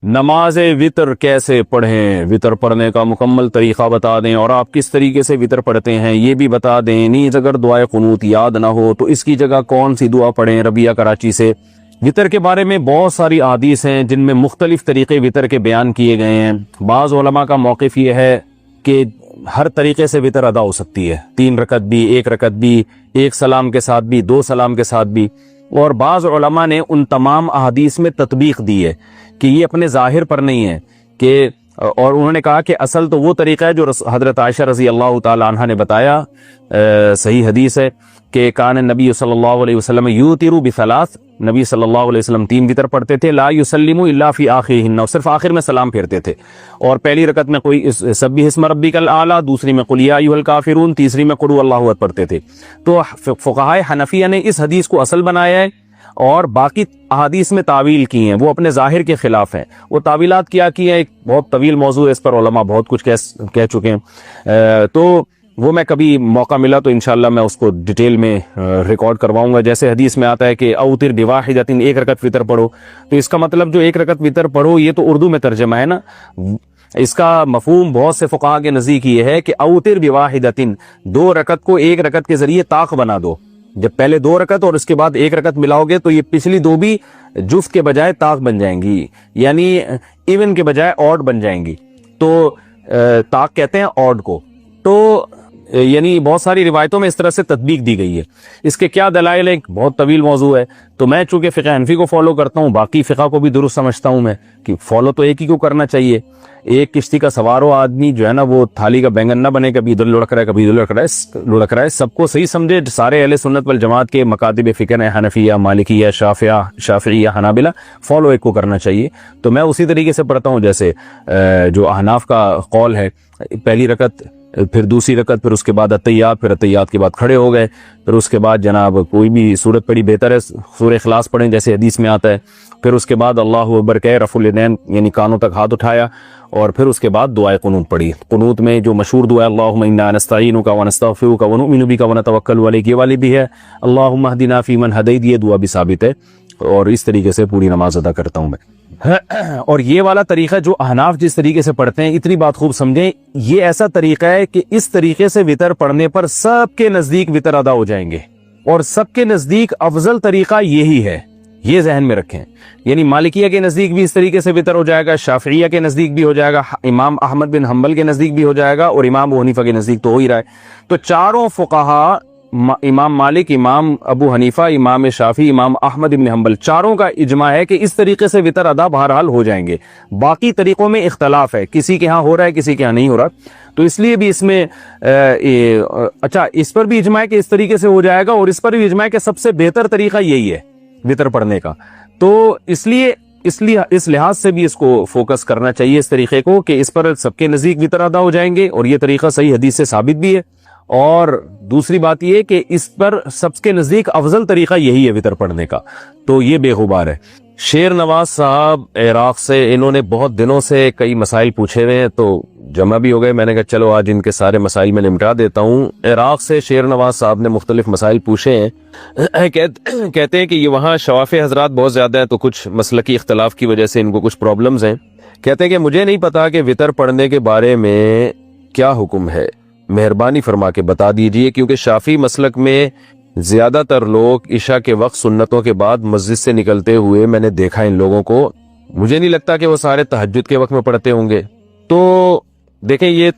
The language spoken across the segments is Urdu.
نماز وطر کیسے پڑھیں، وطر پڑھنے کا مکمل طریقہ بتا دیں، اور آپ کس طریقے سے وطر پڑھتے ہیں یہ بھی بتا دیں۔ نیز اگر دعائے قنوت یاد نہ ہو تو اس کی جگہ کون سی دعا پڑھیں ربیہ کراچی سے۔ وطر کے بارے میں بہت ساری احادیث ہیں جن میں مختلف طریقے وطر کے بیان کیے گئے ہیں۔ بعض علماء کا موقف یہ ہے کہ ہر طریقے سے وطر ادا ہو سکتی ہے، 3 رکعت بھی، 1 رکعت بھی، 1 سلام کے ساتھ بھی، 2 سلام کے ساتھ بھی۔ اور بعض علماء نے ان تمام احادیث میں تطبیق دی ہے کہ یہ اپنے ظاہر پر نہیں ہے کہ، اور انہوں نے کہا کہ اصل تو وہ طریقہ ہے جو حضرت عائشہ رضی اللہ تعالی عنہ نے بتایا، صحیح حدیث ہے کہ کان نبی صلی اللہ علیہ وسلم یوتر بثلاث، نبی صلی اللہ علیہ وسلم 3 وطر پڑھتے تھے، لا یسلم الا فی آخرہن، صرف آخر میں سلام پھیرتے تھے، اور پہلی رکعت میں کوئی سبح اسم ربک الاعلی، دوسری میں قل یا ایھا الکافرون، تیسری میں قل اللہ احد پڑھتے تھے۔ تو فقہائے حنفیہ نے اس حدیث کو اصل بنایا ہے اور باقی احادیث میں تعویل کی ہیں، وہ اپنے ظاہر کے خلاف ہیں۔ وہ تعویلات کیا کی ہیں، ایک بہت طویل موضوع ہے، اس پر علماء بہت کچھ کہہ چکے ہیں، تو وہ میں کبھی موقع ملا تو انشاءاللہ میں اس کو ڈیٹیل میں ریکارڈ کرواؤں گا۔ جیسے حدیث میں آتا ہے کہ اوتر بواحدۃ، 1 رکعت وطر پڑھو، تو اس کا مطلب جو 1 رکعت وطر پڑھو یہ تو اردو میں ترجمہ ہے نا۔ اس کا مفہوم بہت سے فقہاء کے نزدیک یہ ہے کہ اوتر بواحدۃ، 2 رکعت کو 1 رکعت کے ذریعے طاق بنا دو۔ جب پہلے 2 رکعت اور اس کے بعد 1 رکعت ملاؤ گے تو یہ پچھلی 2 بھی جفت کے بجائے طاق بن جائیں گی، یعنی ایون کے بجائے آڈ بن جائیں گی، تو طاق کہتے ہیں آڈ کو۔ تو یعنی بہت ساری روایتوں میں اس طرح سے تطبیق دی گئی ہے۔ اس کے کیا دلائل ہیں، بہت طویل موضوع ہے، تو میں چونکہ فقہ حنفی کو فالو کرتا ہوں، باقی فقہ کو بھی درست سمجھتا ہوں میں کہ فالو تو ایک ہی کو کرنا چاہیے۔ ایک کشتی کا سوار ہو آدمی جو ہے نا، وہ تھالی کا بینگن نہ بنے، کبھی ادھر لڑک رہا ہے کبھی ادھر لڑک رہا ہے، سب کو صحیح سمجھے۔ سارے اہل سنت والجماعت کے مکاتب فکر ہیں، حنفیہ، مالکیہ، شافعیہ، حنابلہ، فالو ایک کو کرنا چاہیے۔ تو میں اسی طریقے سے پڑھتا ہوں جیسے جو احناف کا قول ہے، پہلی رکعت، پھر دوسری رکعت، پھر اس کے بعد اتحیات، پھر اتحیات کے بعد کھڑے ہو گئے، پھر اس کے بعد جناب کوئی بھی سورت پڑھی بہتر ہے، سورہ اخلاص پڑھیں جیسے حدیث میں آتا ہے، پھر اس کے بعد اللہ اکبر کہے، رفع الیدین یعنی کانوں تک ہاتھ اٹھایا، اور پھر اس کے بعد دعائے قنوت پڑھی۔ قنوت میں جو مشہور دعا ہے اللہم انا نستعینک ونستغفرک ونؤمن بک ونتوکل علیک، یہ والی بھی ہے، اللہم اہدنا فیمن ہدیت، یہ دعا بھی ثابت ہے، اور اس طریقے سے پوری نماز ادا کرتا ہوں میں۔ اور یہ والا طریقہ جو احناف جس طریقے سے پڑھتے ہیں، اتنی بات خوب سمجھیں، یہ ایسا طریقہ ہے کہ اس طریقے سے وطر پڑھنے پر سب کے نزدیک وطر ادا ہو جائیں گے، اور سب کے نزدیک افضل طریقہ یہی ہے، یہ ذہن میں رکھیں۔ یعنی مالکیہ کے نزدیک بھی اس طریقے سے وطر ہو جائے گا، شافعیہ کے نزدیک بھی ہو جائے گا، امام احمد بن حنبل کے نزدیک بھی ہو جائے گا، اور امام ابو حنیفہ کے نزدیک تو ہو ہی رہا ہے۔ تو چاروں فقہا، امام مالک، امام ابو حنیفہ، امام شافعی، امام احمد بن حنبل، چاروں کا اجماع ہے کہ اس طریقے سے وطر ادا بہرحال ہو جائیں گے۔ باقی طریقوں میں اختلاف ہے، کسی کے ہاں ہو رہا ہے کسی کے ہاں نہیں ہو رہا، تو اس لیے بھی اس میں اچھا اس پر بھی اجماع ہے کہ اس طریقے سے ہو جائے گا، اور اس پر بھی اجماع ہے کہ سب سے بہتر طریقہ یہی ہے وطر پڑھنے کا۔ تو اس لیے اس لحاظ سے بھی اس کو فوکس کرنا چاہیے اس طریقے کو کہ اس پر سب کے نزدیک وطر ادا ہو جائیں گے، اور یہ طریقہ صحیح حدیث سے ثابت بھی ہے۔ اور دوسری بات یہ کہ اس پر سب کے نزدیک افضل طریقہ یہی ہے وطر پڑھنے کا، تو یہ بے غبار ہے۔ شیر نواز صاحب عراق سے، انہوں نے بہت دنوں سے کئی مسائل پوچھے ہوئے ہیں، تو جمع بھی ہو گئے، میں نے کہا چلو آج ان کے سارے مسائل میں نمٹا دیتا ہوں۔ عراق سے شیر نواز صاحب نے مختلف مسائل پوچھے ہیں، کہتے ہیں کہ یہ وہاں شواف حضرات بہت زیادہ ہیں، تو کچھ مسلکی اختلاف کی وجہ سے ان کو کچھ پرابلمز ہیں۔ کہتے ہیں کہ مجھے نہیں پتا کہ وطر پڑھنے کے بارے میں کیا حکم ہے، مہربانی فرما کے بتا دیجئے، کیونکہ شافعی مسلک میں زیادہ تر لوگ عشاء کے وقت سنتوں کے بعد مسجد سے نکلتے ہوئے میں نے دیکھا ان لوگوں کو، مجھے نہیں لگتا کہ وہ سارے تہجد کے وقت میں پڑھتے ہوں گے۔ تو دیکھیں یہ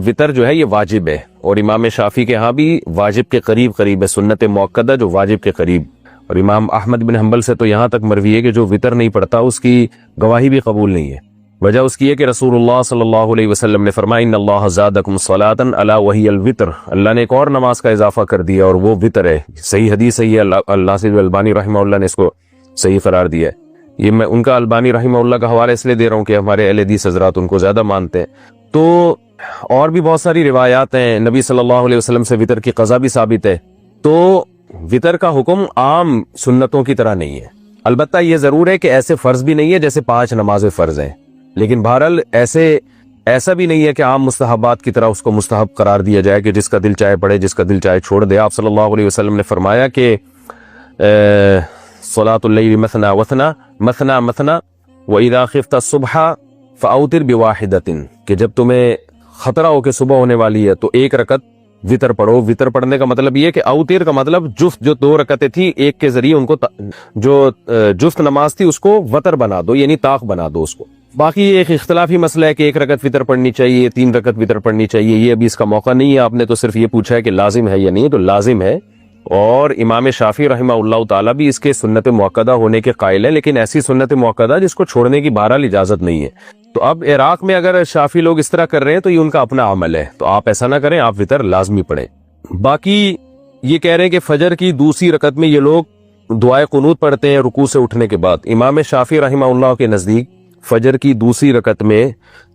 وطر جو ہے یہ واجب ہے، اور امام شافعی کے ہاں بھی واجب کے قریب ہے، سنت موقدہ جو واجب کے قریب، اور امام احمد بن حنبل سے تو یہاں تک مروی ہے کہ جو وطر نہیں پڑھتا اس کی گواہی بھی قبول نہیں ہے۔ وجہ اس کی ہے کہ رسول اللہ صلی اللہ علیہ وسلم نے فرمایا ان اللہ زادکم صلاۃ الا وہی الوتر، اللہ نے ایک اور نماز کا اضافہ کر دیا اور وہ وطر ہے۔ صحیح حدیث ہے، یہ اللہ سے البانی رحمہ اللہ نے اس کو صحیح قرار دیا ہے۔ یہ میں ان کا البانی رحمہ اللہ کا حوالہ اس لیے دے رہا ہوں کہ ہمارے اہل حدیث حضرات ان کو زیادہ مانتے ہیں۔ تو اور بھی بہت ساری روایات ہیں، نبی صلی اللہ علیہ وسلم سے وطر کی قضا بھی ثابت ہے۔ تو وطر کا حکم عام سنتوں کی طرح نہیں ہے، البتہ یہ ضرور ہے کہ ایسے فرض بھی نہیں ہے جیسے 5 نمازیں فرض ہیں، لیکن بہرحال ایسا بھی نہیں ہے کہ عام مستحبات کی طرح اس کو مستحب قرار دیا جائے کہ جس کا دل چاہے پڑھے جس کا دل چاہے چھوڑ دے۔ آپ صلی اللہ علیہ وسلم نے فرمایا کہ صلاۃ اللیل مثنی وثنا، مثنا مثنا، وَإِذَا خِفْتَ الصُّبْحَ فَأَوْتِرْ بِوَاحِدَةٍ کہ جب تمہیں خطرہ ہو کہ صبح ہونے والی ہے تو ایک رکعت وطر پڑھو. وطر پڑھنے کا مطلب یہ کہ اوتر کا مطلب جفت، جو 2 رکعتیں تھی ایک کے ذریعے ان کو جو جفت نماز تھی اس کو وطر بنا دو، یعنی طاق بنا دو اس کو. باقی ایک اختلافی مسئلہ ہے کہ 1 رکعت وطر پڑھنی چاہیے، 3 رکعت وطر پڑھنی چاہیے، یہ ابھی اس کا موقع نہیں ہے. آپ نے تو صرف یہ پوچھا ہے کہ لازم ہے یا نہیں، تو لازم ہے. اور امام شافعی رحمہ اللہ تعالیٰ بھی اس کے سنت مؤکدہ ہونے کے قائل ہیں، لیکن ایسی سنت مؤکدہ جس کو چھوڑنے کی بہرحال اجازت نہیں ہے. تو اب عراق میں اگر شافعی لوگ اس طرح کر رہے ہیں تو یہ ان کا اپنا عمل ہے، تو آپ ایسا نہ کریں، آپ وطر لازمی پڑھیں. باقی یہ کہہ رہے ہیں کہ فجر کی دوسری رکعت میں یہ لوگ دعائے قنوت پڑھتے ہیں رکوع سے اٹھنے کے بعد. امام شافعی رحمہ اللہ کے نزدیک فجر کی دوسری رکعت میں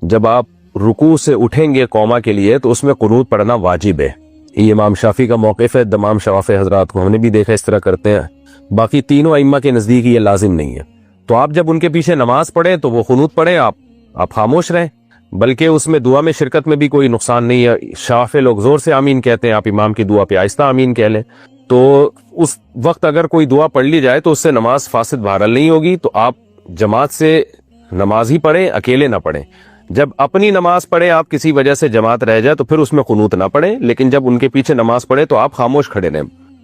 جب آپ رکوع سے اٹھیں گے قوما کے لیے تو اس میں قنوت پڑھنا واجب ہے. یہ امام شافعی کا موقف ہے. تمام شوافع حضرات کو ہم نے بھی دیکھا اس طرح کرتے ہیں. باقی تینوں ائمہ کے نزدیک یہ لازم نہیں ہے. تو آپ جب ان کے پیچھے نماز پڑھیں تو وہ قنوت پڑھیں، آپ خاموش رہیں، بلکہ اس میں دعا میں شرکت میں بھی کوئی نقصان نہیں ہے. شافعی لوگ زور سے آمین کہتے ہیں، آپ امام کی دعا پہ آہستہ آمین کہہ لیں. تو اس وقت اگر کوئی دعا پڑھ لی جائے تو اس سے نماز فاسد بہرحال نہیں ہوگی. تو آپ جماعت سے نماز ہی پڑھیں، اکیلے نہ پڑھیں. جب اپنی نماز پڑھیں آپ کسی وجہ سے جماعت رہ جائے تو پھر اس میں قنوت نہ پڑھیں، لیکن جب ان کے پیچھے نماز پڑھیں تو آپ خاموش کھڑے رہیں.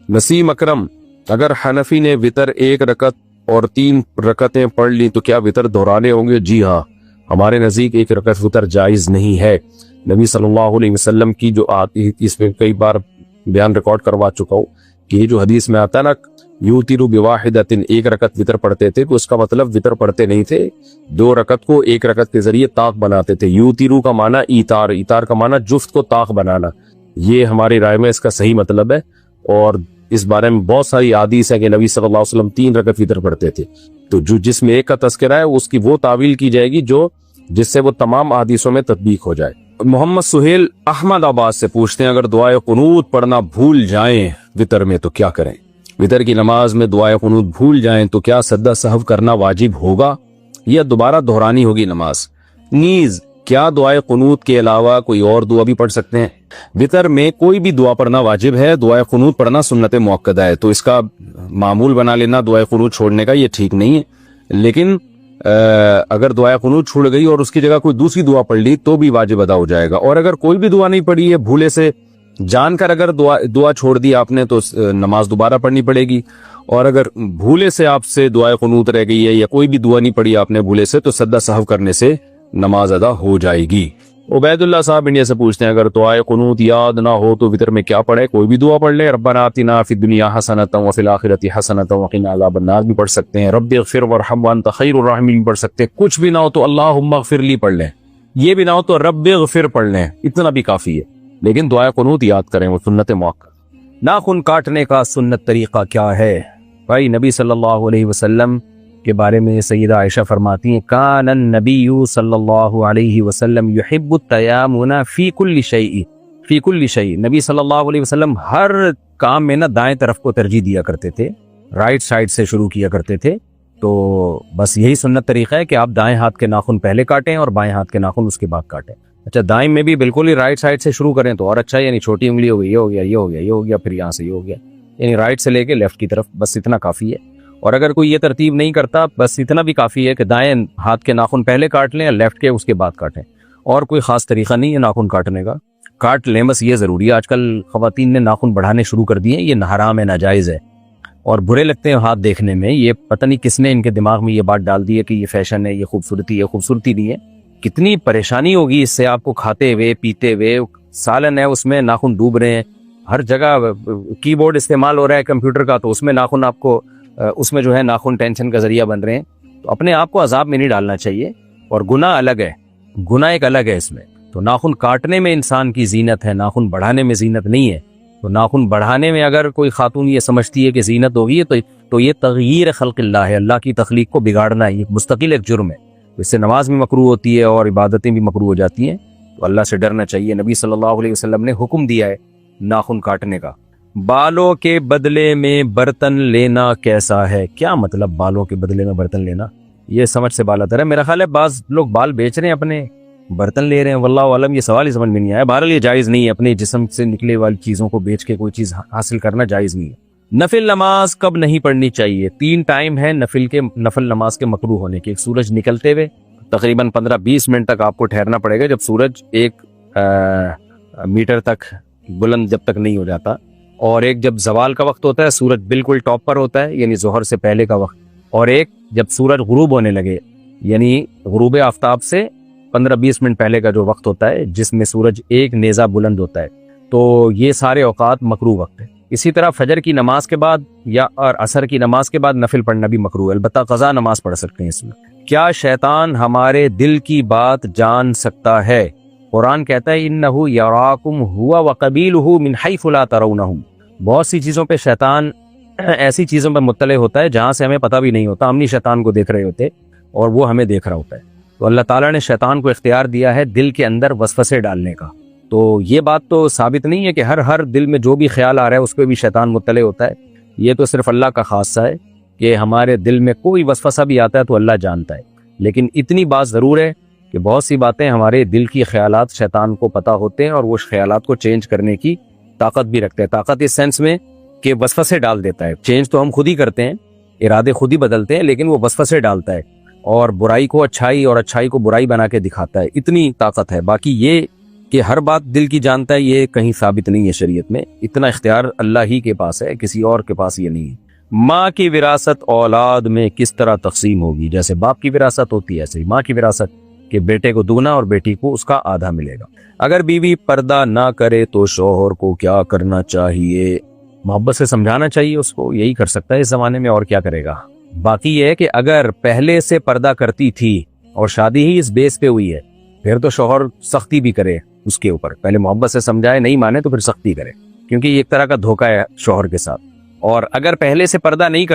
نسیم اکرم، اگر حنفی نے وطر 1 رکعت اور 3 رکعتیں پڑھ لی تو کیا وطر دہرانے ہوں گے؟ جی ہاں، ہمارے نزدیک 1 رکعت وطر جائز نہیں ہے. نبی صلی اللہ علیہ وسلم کی جو اس میں کئی بار بیان ریکارڈ کروا چکا ہوں کہ یہ جو حدیث میں آتا ہے نا یوترو بواحدۃ، 1 رکعت وطر پڑھتے تھے، تو اس کا مطلب وطر پڑھتے نہیں تھے، 2 رکعت کو 1 رکعت کے ذریعے طاق بناتے تھے. یوترو کا معنی ایتار کا معنی جفت کو طاق بنانا. یہ ہماری رائے میں اس کا صحیح مطلب ہے. اور اس بارے میں بہت ساری احادیث ہے کہ نبی صلی اللہ علیہ وسلم 3 رکعت وطر پڑھتے تھے. تو جس میں 1 کا تذکرہ ہے اس کی وہ تعویل کی جائے گی جس سے وہ تمام احادیثوں میں تطبیق ہو جائے. محمد سہیل احمد آباد سے پوچھتے ہیں اگر دعائے قنوت پڑھنا بھول جائیں وطر میں تو کیا کریں؟ وطر کی نماز میں دعائے قنوت بھول جائیں تو کیا سجدہ سہو کرنا واجب ہوگا یا دوبارہ دہرانی ہوگی نماز؟ نیز کیا دعائے قنوت کے علاوہ کوئی اور دعا بھی پڑھ سکتے ہیں؟ وطر میں کوئی بھی دعا پڑھنا واجب ہے، دعائے قنوت پڑھنا سنت مؤکدہ ہے. تو اس کا معمول بنا لینا دعائے قنوت چھوڑنے کا یہ ٹھیک نہیں ہے. لیکن اگر دعائے قنوت چھوڑ گئی اور اس کی جگہ کوئی دوسری دعا پڑھ لی تو بھی واجب ادا ہو جائے گا. اور اگر کوئی بھی دعا نہیں پڑھی ہے، بھولے سے جان کر اگر دعا چھوڑ دی آپ نے تو نماز دوبارہ پڑھنی پڑے گی. اور اگر بھولے سے آپ سے دعائے قنوت رہ گئی ہے یا کوئی بھی دعا نہیں پڑھی آپ نے بھولے سے تو سجدہ سہو کرنے سے نماز ادا ہو جائے گی. عبید اللہ صاحب انڈیا سے پوچھتے ہیں اگر دعائے قنوت یاد نہ ہو تو وطر میں کیا پڑھے؟ کوئی بھی دعا پڑھ لے. ربنا آتنا فی الدنیا حسنۃ وفی الآخرۃ حسنۃ وقنا عذاب النار بھی پڑھ سکتے ہیں. رب اغفر وارحم وانت خیر الراحمین بھی پڑھ سکتے ہیں. کچھ بھی نہ ہو تو اللہم اغفر لی پڑھ لیں. یہ بھی نہ ہو تو رب اغفر پڑھ لیں، اتنا بھی کافی ہے. لیکن دعائے قنوت یاد کریں، وہ سنت موقع. ناخن کاٹنے کا سنت طریقہ کیا ہے؟ بھائی نبی صلی اللہ علیہ وسلم کے بارے میں سیدہ عائشہ فرماتی ہیں کان النبی صلی اللہ علیہ وسلم یحب التیامن فی کل شیء. نبی صلی اللہ علیہ وسلم ہر کام میں دائیں طرف کو ترجیح دیا کرتے تھے، رائٹ سائڈ سے شروع کیا کرتے تھے. تو بس یہی سنت طریقہ ہے کہ آپ دائیں ہاتھ کے ناخن پہلے کاٹیں اور بائیں ہاتھ کے ناخن اس کے بعد کاٹیں. اچھا دائیں میں بھی بالکل ہی رائٹ سائڈ سے شروع کریں تو اور اچھا، یعنی چھوٹی انگلی ہو گئی، یہ ہو گیا، یہ ہو گیا، یہ ہو گیا، پھر یہاں سے یہ ہو گیا، یعنی رائٹ سے لے کے لیفٹ کی طرف، بس اتنا کافی ہے. اور اگر کوئی یہ ترتیب نہیں کرتا بس اتنا بھی کافی ہے کہ دائیں ہاتھ کے ناخن پہلے کاٹ لیں اور لیفٹ کے اس کے بعد کاٹیں. اور کوئی خاص طریقہ نہیں ہے ناخن کاٹنے کا، کاٹ لیں بس یہ ضروری ہے. آج کل خواتین نے ناخن بڑھانے شروع کر دیے، یہ حرام ہے، ناجائز ہے اور برے لگتے ہیں ہاتھ دیکھنے میں. یہ پتہ نہیں کس نے ان کے دماغ میں یہ بات ڈال دی ہے کہ یہ فیشن ہے، یہ خوبصورتی ہے. خوبصورتی نہیں ہے. کتنی پریشانی ہوگی اس سے آپ کو، کھاتے ہوئے پیتے ہوئے. سالن ہے اس میں ناخن ڈوب رہے ہیں، ہر جگہ کی بورڈ استعمال ہو رہا ہے کمپیوٹر کا تو اس میں ناخن آپ کو، اس میں جو ہے ناخن ٹینشن کا ذریعہ بن رہے ہیں. تو اپنے آپ کو عذاب میں نہیں ڈالنا چاہیے. اور گناہ الگ ہے، گناہ ایک الگ ہے اس میں. تو ناخن کاٹنے میں انسان کی زینت ہے، ناخن بڑھانے میں زینت نہیں ہے. تو ناخن بڑھانے میں اگر کوئی خاتون یہ سمجھتی ہے کہ زینت ہوگی تو یہ تغییر خلق اللہ ہے، اللہ کی تخلیق کو بگاڑنا ہے. یہ مستقل ایک جرم ہے. اس سے نماز بھی مکروہ ہوتی ہے اور عبادتیں بھی مکروہ ہو جاتی ہیں. تو اللہ سے ڈرنا چاہیے. نبی صلی اللہ علیہ وسلم نے حکم دیا ہے ناخن کاٹنے کا. بالوں کے بدلے میں برتن لینا کیسا ہے؟ کیا مطلب بالوں کے بدلے میں برتن لینا؟ یہ سمجھ سے بالا تر ہے. میرا خیال ہے بعض لوگ بال بیچ رہے ہیں، اپنے برتن لے رہے ہیں. واللہ عالم، یہ سوال ہی سمجھ میں نہیں آیا. بہرحال یہ جائز نہیں ہے، اپنے جسم سے نکلے والی چیزوں کو بیچ کے کوئی چیز حاصل کرنا جائز نہیں ہے. نفل نماز کب نہیں پڑھنی چاہیے؟ 3 ٹائم ہے نفل نماز کے مکروہ ہونے کے. ایک سورج نکلتے ہوئے تقریباً 15-20 منٹ تک آپ کو ٹھہرنا پڑے گا جب سورج 1 میٹر تک بلند جب تک نہیں ہو جاتا, اور ایک جب زوال کا وقت ہوتا ہے سورج بالکل ٹاپ پر ہوتا ہے یعنی ظہر سے پہلے کا وقت, اور ایک جب سورج غروب ہونے لگے یعنی غروب آفتاب سے 15-20 منٹ پہلے کا جو وقت ہوتا ہے جس میں سورج ایک نیزہ بلند ہوتا ہے. تو یہ سارے اوقات مکروہ وقت ہے. اسی طرح فجر کی نماز کے بعد یا اور عصر کی نماز کے بعد نفل پڑھنا بھی مکروہ ہے, البتہ قضا نماز پڑھ سکتے ہیں اس میں. کیا شیطان ہمارے دل کی بات جان سکتا ہے؟ قرآن کہتا ہے انہ یراکم ہوا وقبیلہ من حیث لا ترونہم. بہت سی چیزوں پہ شیطان ایسی چیزوں پر مطلع ہوتا ہے جہاں سے ہمیں پتہ بھی نہیں ہوتا, ہم نہیں شیطان کو دیکھ رہے ہوتے اور وہ ہمیں دیکھ رہا ہوتا ہے. تو اللہ تعالیٰ نے شیطان کو اختیار دیا ہے دل کے اندر وسوسے ڈالنے کا. تو یہ بات تو ثابت نہیں ہے کہ ہر دل میں جو بھی خیال آ رہا ہے اس پہ بھی شیطان مطلع ہوتا ہے. یہ تو صرف اللہ کا خاصہ ہے کہ ہمارے دل میں کوئی وسوسہ بھی آتا ہے تو اللہ جانتا ہے. لیکن اتنی بات ضرور ہے کہ بہت سی باتیں ہمارے دل کی خیالات شیطان کو پتہ ہوتے ہیں اور وہ خیالات کو چینج کرنے کی طاقت بھی رکھتے ہیں. طاقت اس سینس میں کہ وسوسے ڈال دیتا ہے. چینج تو ہم خود ہی کرتے ہیں, ارادے خود ہی بدلتے ہیں, لیکن وہ وسوسے ڈالتا ہے اور برائی کو اچھائی اور اچھائی کو برائی بنا کے دکھاتا ہے. اتنی طاقت ہے. باقی یہ کہ ہر بات دل کی جانتا ہے یہ کہیں ثابت نہیں ہے شریعت میں. اتنا اختیار اللہ ہی کے پاس ہے, کسی اور کے پاس یہ نہیں ہے. ماں کی وراثت اولاد میں کس طرح تقسیم ہوگی؟ جیسے باپ کی وراثت ہوتی ہے ایسے ہی ماں کی وراثت, کہ بیٹے کو دوگنا اور بیٹی کو اس کا آدھا ملے گا. اگر بیوی پردہ نہ کرے تو شوہر کو کیا کرنا چاہیے؟ محبت سے سمجھانا چاہیے اس کو, یہی کر سکتا ہے اس زمانے میں, اور کیا کرے گا. باقی یہ ہے کہ اگر پہلے سے پردہ کرتی تھی اور شادی ہی اس بیس پہ ہوئی ہے پھر تو شوہر سختی بھی کرے اس کے اوپر. پہلے محبت سے سمجھائے, نہیں مانے تو پھر سختی کرے, کیونکہ یہ ایک طرح کا دھوکہ ہے شوہر کے ساتھ. اور اگر پہلے سے پردہ نہیں کر